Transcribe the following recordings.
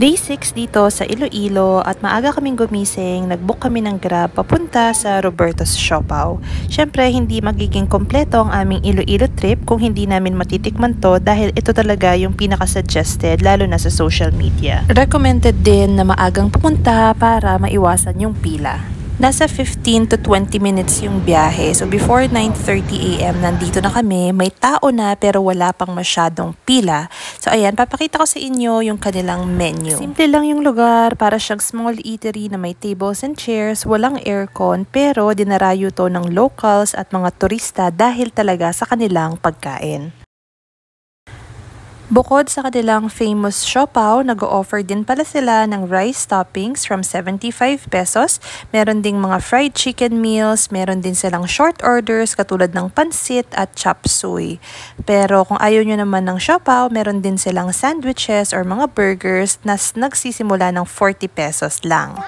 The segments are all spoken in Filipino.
Day 6 dito sa Iloilo at maaga kaming gumising, nag-book kami ng Grab papunta sa Roberto's Siopaw. Syempre, hindi magiging kompleto ang aming Iloilo trip kung hindi namin matitikman to dahil ito talaga yung pinaka-suggested lalo na sa social media. Recommended din na maagang pumunta para maiwasan yung pila. Nasa 15 to 20 minutes yung biyahe. So before 9:30 AM nandito na kami. May tao na pero wala pang masyadong pila. So ayan, papakita ko sa inyo yung kanilang menu. Simple lang yung lugar, para siyang small eatery na may tables and chairs, walang aircon, pero dinarayo to ng locals at mga turista dahil talaga sa kanilang pagkain. Bukod sa kanilang famous siopaw, nag-o-offer din pala sila ng rice toppings from 75 pesos. Meron ding mga fried chicken meals, meron din silang short orders katulad ng pansit at chop suey. Pero kung ayaw nyo naman ng siopaw, meron din silang sandwiches or mga burgers na nagsisimula ng 40 pesos lang.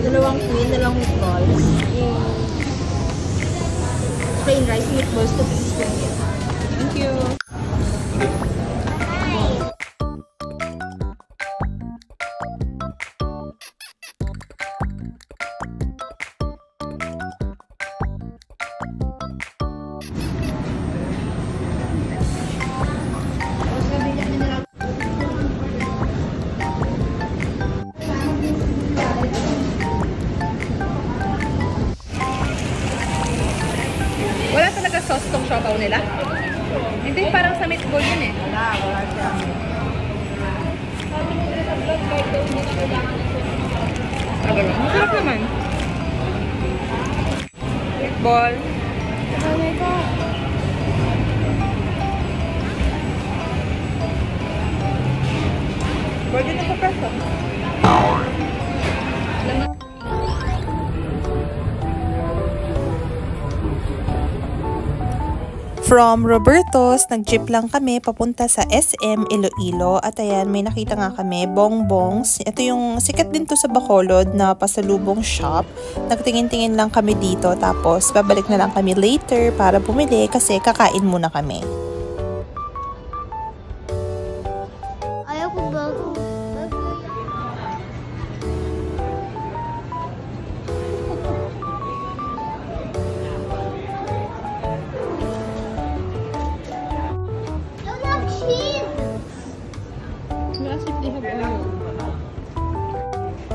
Dalawang queen, dalawang meatballs. Yung plain rice meatballs, 2 pieces po. Thank you. Wala talaga sauce tong siopaw nila? Hindi, parang sa meatball yun eh. Wala siya. Masarap naman. Meatball. Oh my God. Pwede na sa peso. From Roberto's, nag-jeep lang kami papunta sa SM Iloilo at ayan, may nakita nga kami, bongbongs. Ito yung sikat din to sa Bacolod na pasalubong shop. Nagtingin-tingin lang kami dito tapos babalik na lang kami later para bumili kasi kakain muna kami. Ayaw ko bago.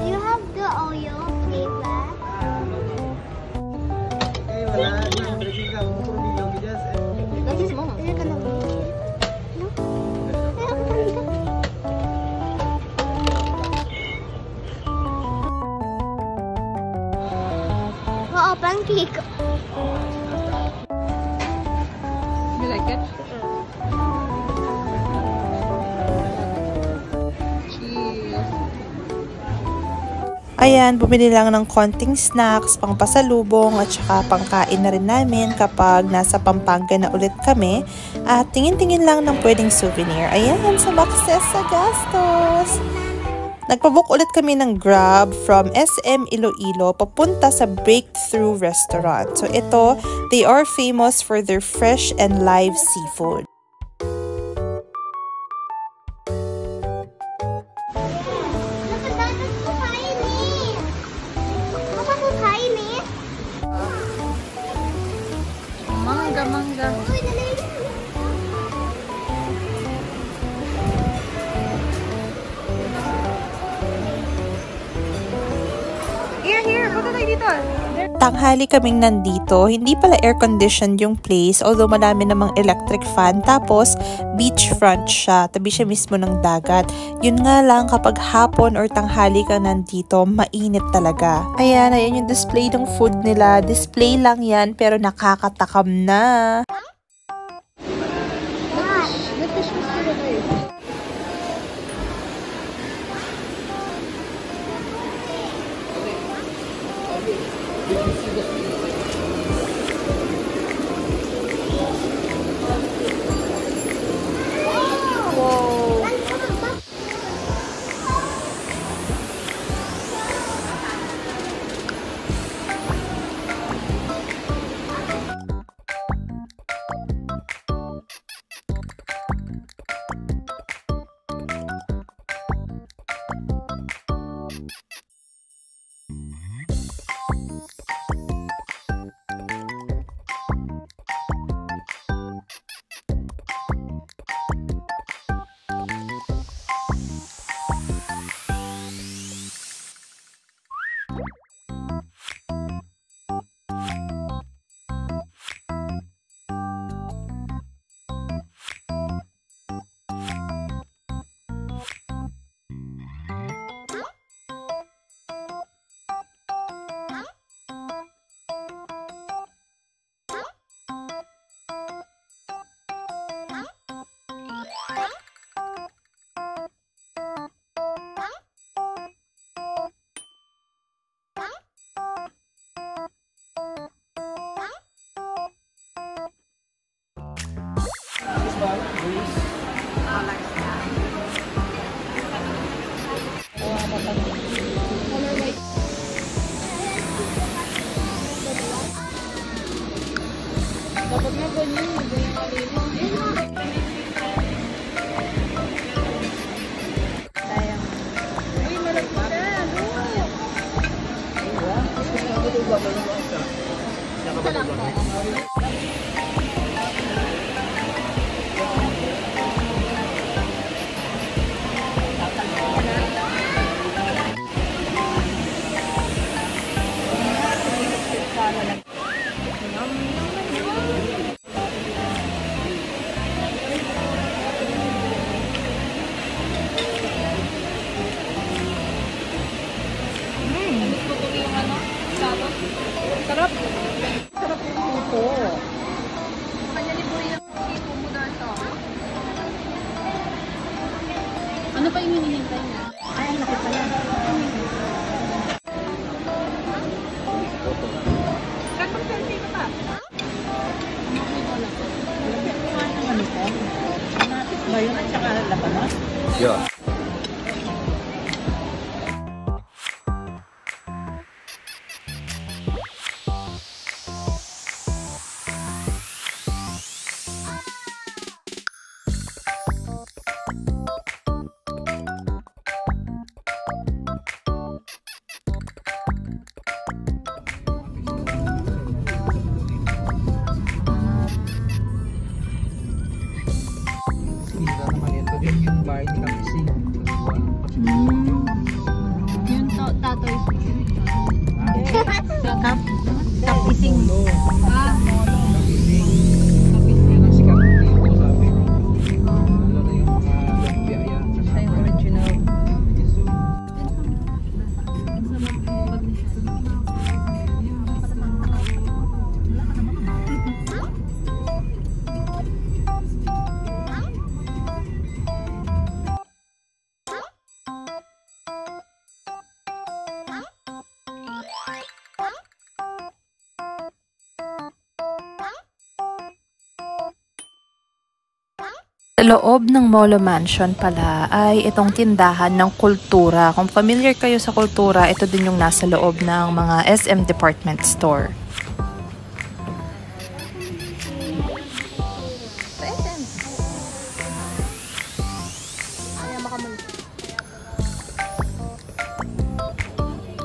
You have the Oreo flavor. That is small. Is it gonna be? No. Wow, pancake. You like it? Ayan, bumili lang ng konting snacks, pang pasalubong at saka pangkain na rin namin kapag nasa Pampanga na ulit kami. At tingin-tingin lang ng pwedeng souvenir. Ayan, sa Access sa Gastos. Nagpabook ulit kami ng Grab from SM Iloilo papunta sa Breakthrough Restaurant. So ito, they are famous for their fresh and live seafood. Mangga. Here, punta tayo dito. Tanghali kaming nandito, hindi pala air-conditioned yung place, although marami namang electric fan, tapos beachfront siya, tabi siya mismo ng dagat. Yun nga lang, kapag hapon or tanghali ka nandito, mainit talaga. Ayan yung display ng food nila. Display lang yan, pero nakakatakam na. Wow. Dapat nga ganyan, ay, malagpa na. Isa lang po. Sarap. Sarap yung puto. Kanya liburin ang puto mo na ito. Ano pa yung hinihintay niya? Ay, ang laki pala. Katong selfie ka pa. Ano ito? Natis ba yun at saka labanos? Yeah. Yung bahay ni Kamising. Yung tatoy. Kapising. Ah, Kamising. Yan ang sikat dito sa amin. Lalo na yung mga lumpia yan. Siya yung original. Sa loob ng Molo Mansion pala ay itong tindahan ng kultura. Kung familiar kayo sa kultura, ito din yung nasa loob ng mga SM department store. Sa SM. Kaya makamul.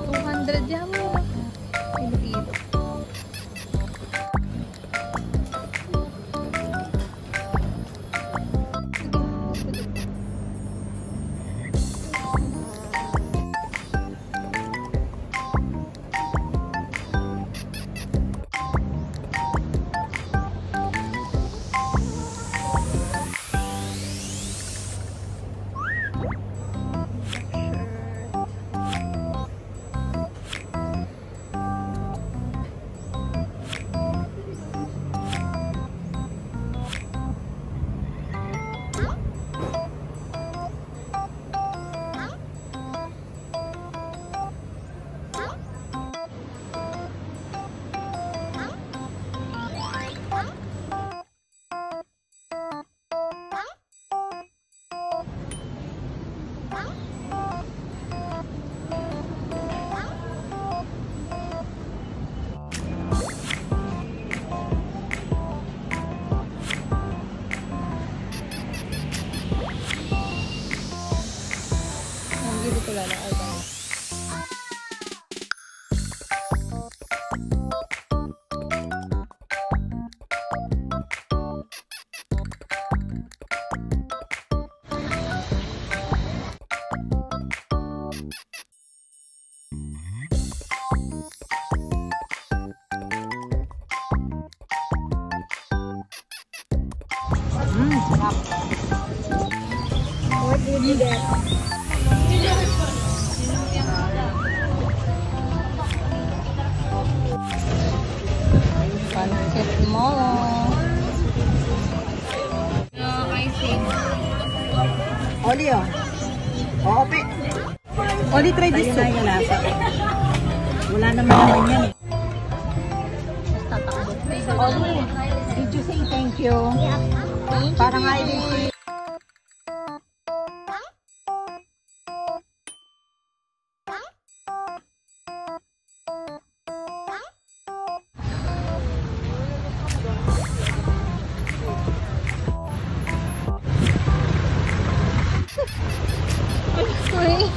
200 yan mo. Ilo-ilo. Hindi ko lalakay tayo. Sarap. What did you get? Pancit mo. icing. Oli, oh. Oo, Pi. Oli, try this soup. Wala naman naman yan, eh. Oli, did you say thank you? Parang I didn't see.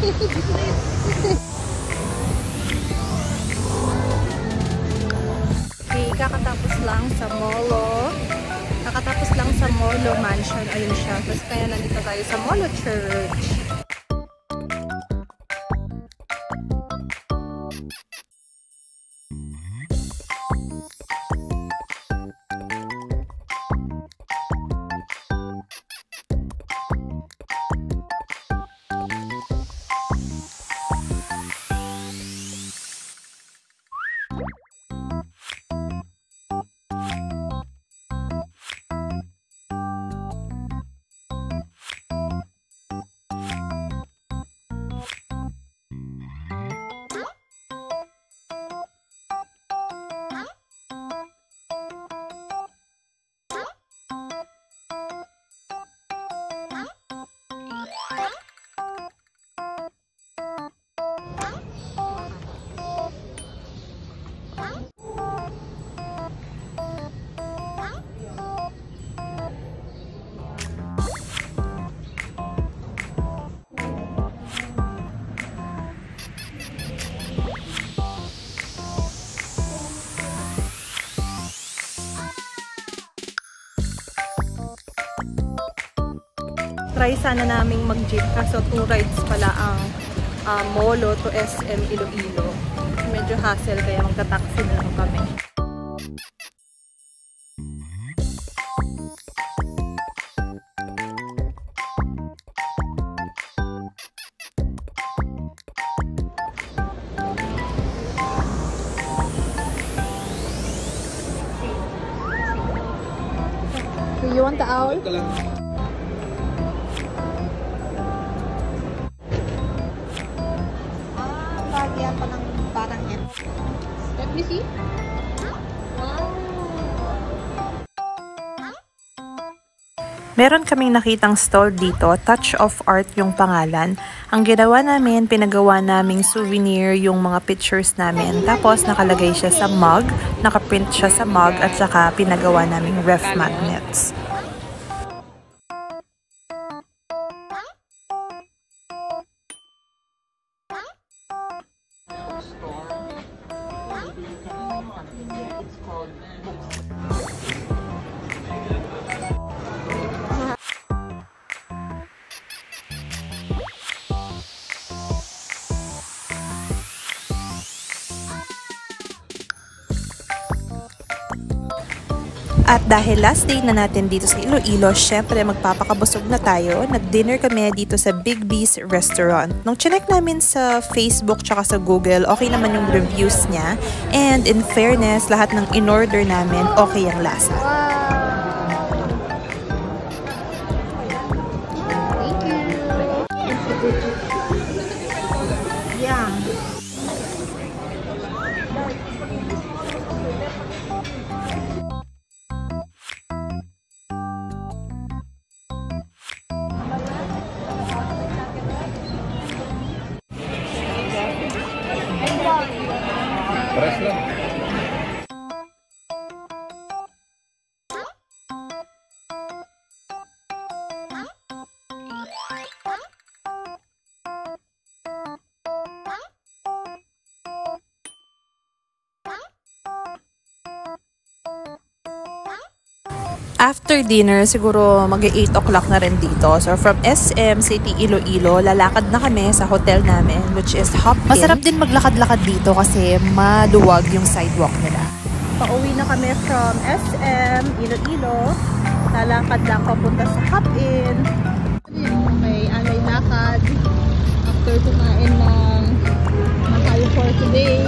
Okay, kakatapos lang sa Molo. Kakatapos lang sa Molo Mansion. Ayun siya. Tapos kaya nandito tayo sa Molo Church. Try sana naming mag-jeep kaso 2 rides pala ang Molo to SM Iloilo. Medyo hassle kaya magta-taxi na lang kami. Do you want the owl? Bagyan pa ng parang yan. Let me see. Meron kaming nakitang stall dito, Touch of Art yung pangalan. Ang ginawa namin, pinagawa naming souvenir yung mga pictures namin. Tapos nakalagay siya sa mug, nakaprint siya sa mug at saka pinagawa naming ref magnets. At dahil last day na natin dito sa Iloilo, syempre magpapakabusog na tayo. Nag-dinner kami dito sa Big B's Restaurant. Nung chinek namin sa Facebook tsaka sa Google, okay naman yung reviews niya. And in fairness, lahat ng in-order namin, okay ang lasa. Thank you. Yeah. Pares lang. After dinner, siguro mag-8 o'clock na rin dito. So from SM City Iloilo, lalakad na kami sa hotel namin, which is Hop In. Masarap din maglakad-lakad dito kasi maluwag yung sidewalk nila. Pauwi na kami from SM Iloilo. Lalakad lang papunta sa Hop In. Okay, alay lakad. After kumain ng tayo for today.